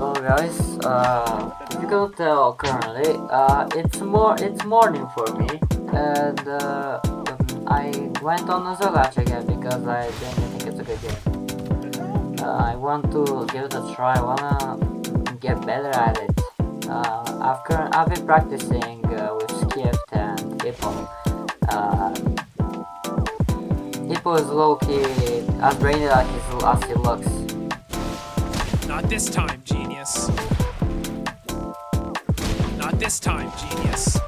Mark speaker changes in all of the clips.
Speaker 1: Well, guys, if you can tell currently, it's morning for me, and I went on AZALI again because I didn't think it's a good game. I want to give it a try. I wanna get better at it. I've been practicing with Skipped and Hippo. Hippo is low-key as brainy as he looks.
Speaker 2: Not this time, genius. Not this time, genius.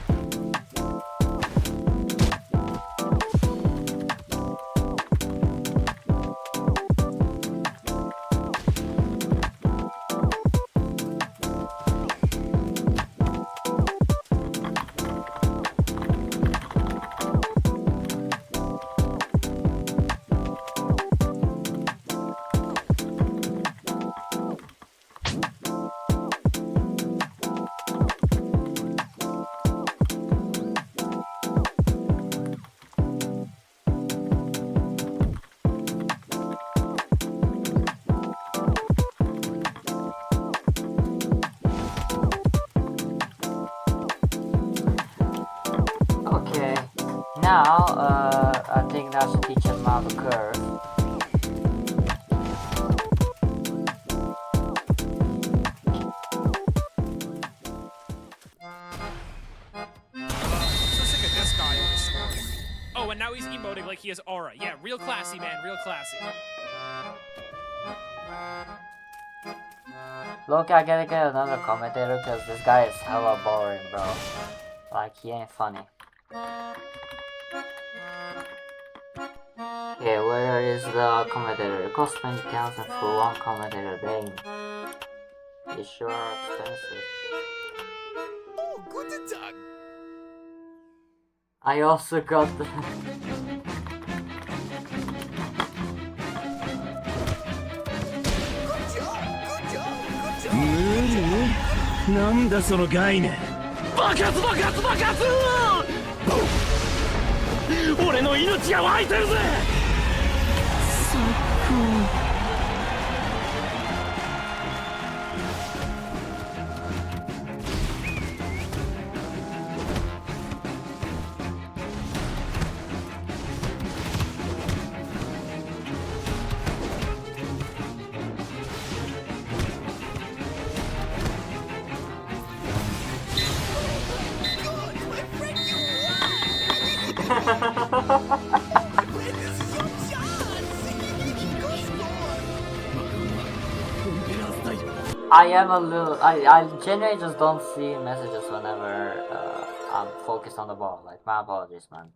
Speaker 1: Okay, now I think I should teach him how to curve.
Speaker 2: So sick of this guy on the screen. Oh, and now he's emoting like he has aura. Yeah, real classy, man, real classy.
Speaker 1: Look, I gotta get another commentator because this guy is hella boring, bro. Like, he ain't funny. Okay, where is the commentator? It costs 20,000 for one commentator, dang. They sure are expensive.
Speaker 3: Oh, guten Tag.
Speaker 1: I also got the...
Speaker 4: なんだその概念。爆発爆発爆発。俺の命が湧いてるぜ。最高。
Speaker 1: I am a little... I genuinely just don't see messages whenever I'm focused on the ball. Like, my apologies, man.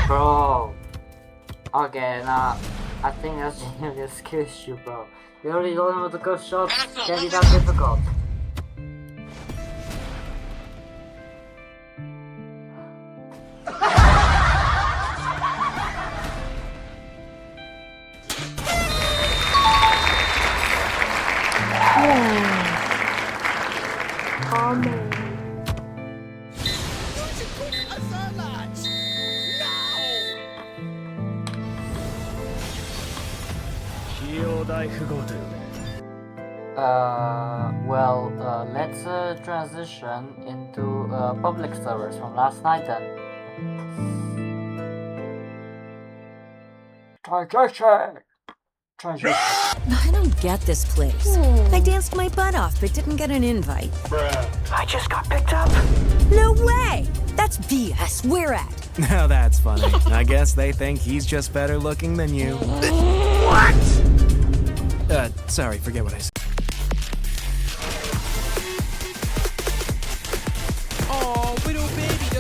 Speaker 1: Bro. Okay, now I think that's genuinely a skill issue, bro. You already don't know what the curve shot can be that difficult. Let's transition into public servers from last night then. Transition.
Speaker 5: I don't get this place. I danced my butt off but didn't get an invite.
Speaker 4: I just got picked up.
Speaker 5: No way! That's BS. Where at?
Speaker 6: Now that's funny. I guess they think he's just better looking than you.
Speaker 4: What?
Speaker 6: Sorry, forget what I said.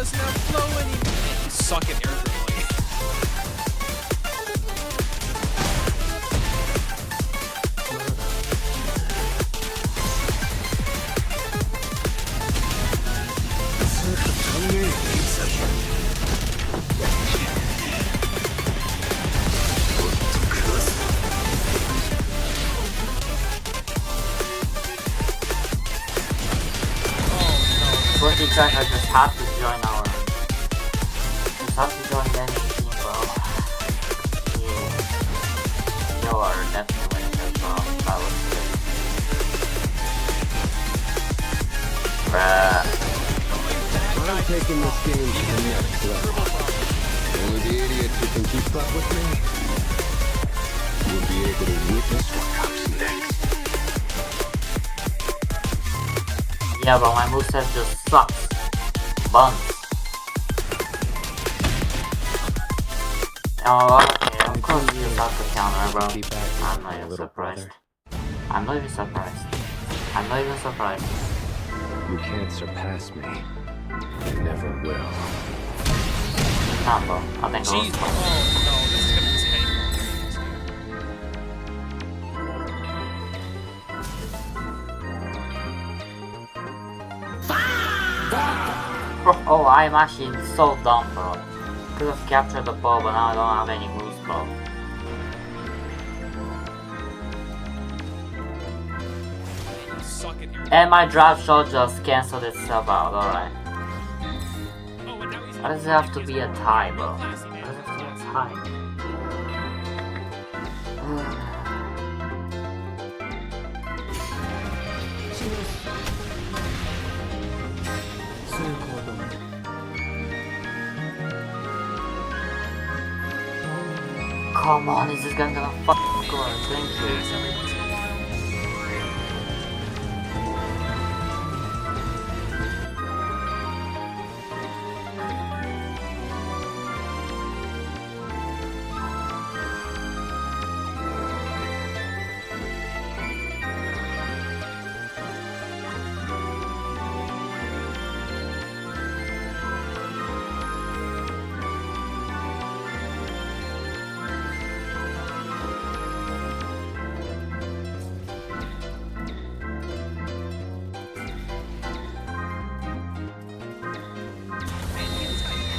Speaker 2: doesn't have flow anymore. You suck at air dribbling.
Speaker 1: Twenty tracker just have to join our. Just have to join the enemy team, bro. You are definitely winning this, bro. That was good. Bruh.
Speaker 7: I'm taking this game to the next level. Only the idiot who can keep up with me will be able to witness what comes next.
Speaker 1: Yeah, but my moveset just sucks. Buns. Oh, okay, of course you got the counter, bro. I'm not even surprised. I'm not even surprised. I'm not even surprised.
Speaker 7: You can't surpass me. You never will.
Speaker 1: Nah, bro. I think
Speaker 2: Jeez,
Speaker 1: it
Speaker 2: oh no, this is gonna take.
Speaker 1: Bro, oh, I'm actually so dumb, bro. Could have captured the ball, but now I don't have any moves, bro.
Speaker 2: You suck at air.
Speaker 1: And my drop shot just canceled itself out, alright.
Speaker 2: Oh, and now he's.
Speaker 1: Why does it have to be a tie, bro?
Speaker 2: Classy,
Speaker 1: Why
Speaker 2: man.
Speaker 1: does it have to be a tie? Come on, is this guy gonna fucking score? Thank you.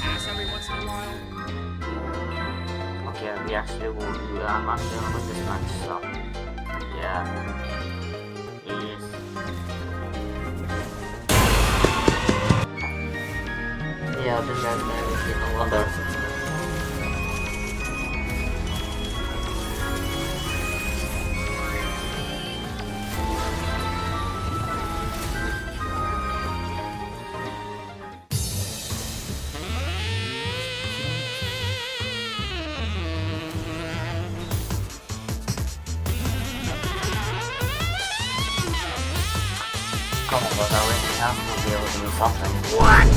Speaker 2: Pass every once in a while.
Speaker 1: Okay, we actually will do that. I'm gonna put this match up. Yeah. Yes. Yeah, this guy's gonna no wonder. Come on, but I already have to be able to do something. What?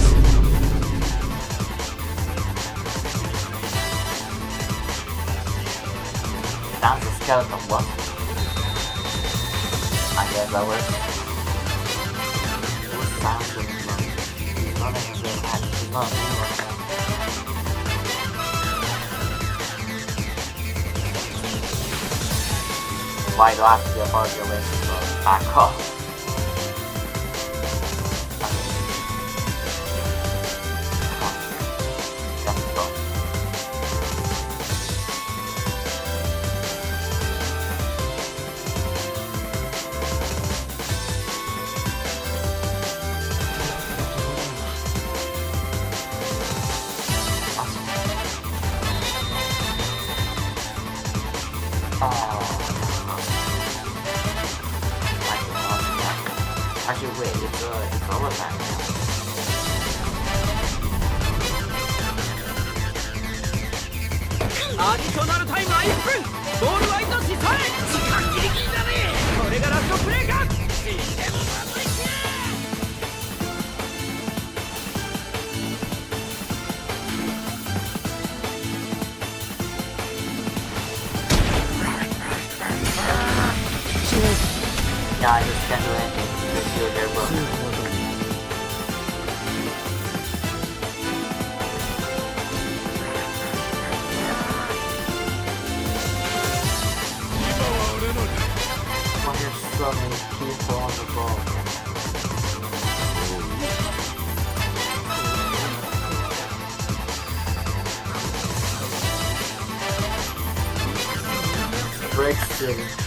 Speaker 1: That's a skeleton, what? I guess that was... Sounds good, but... Not anything, actually, not anyone. Why do I have to be a part of your race, bro? Back off. Actually, wait, it's overtime now.
Speaker 4: アディショナルタイムは1分。ボールは命さえ。時間ギリギリだね。これがラストプレーか。死んでも守りきれ。
Speaker 1: Yeah, I just can't do anything. Just shield there, bro. silly.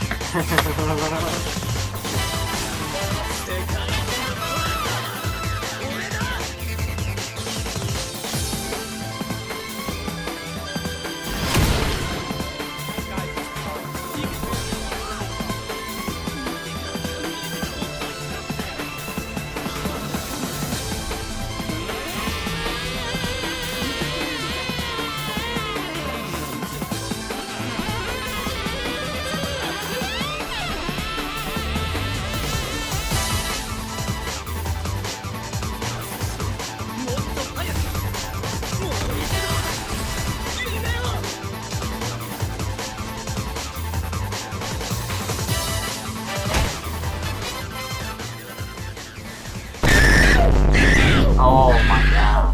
Speaker 1: Oh my god.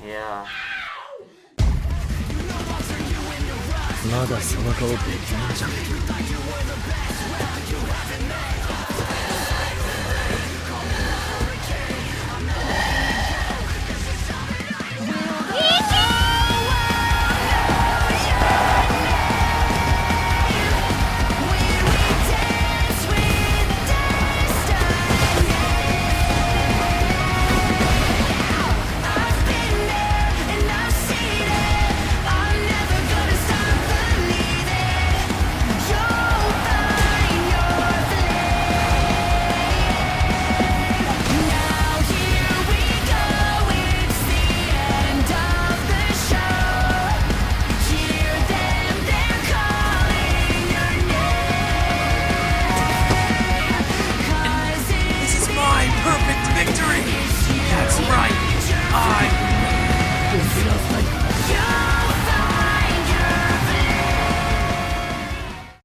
Speaker 1: Yeah.
Speaker 4: まだその顔できないじゃん。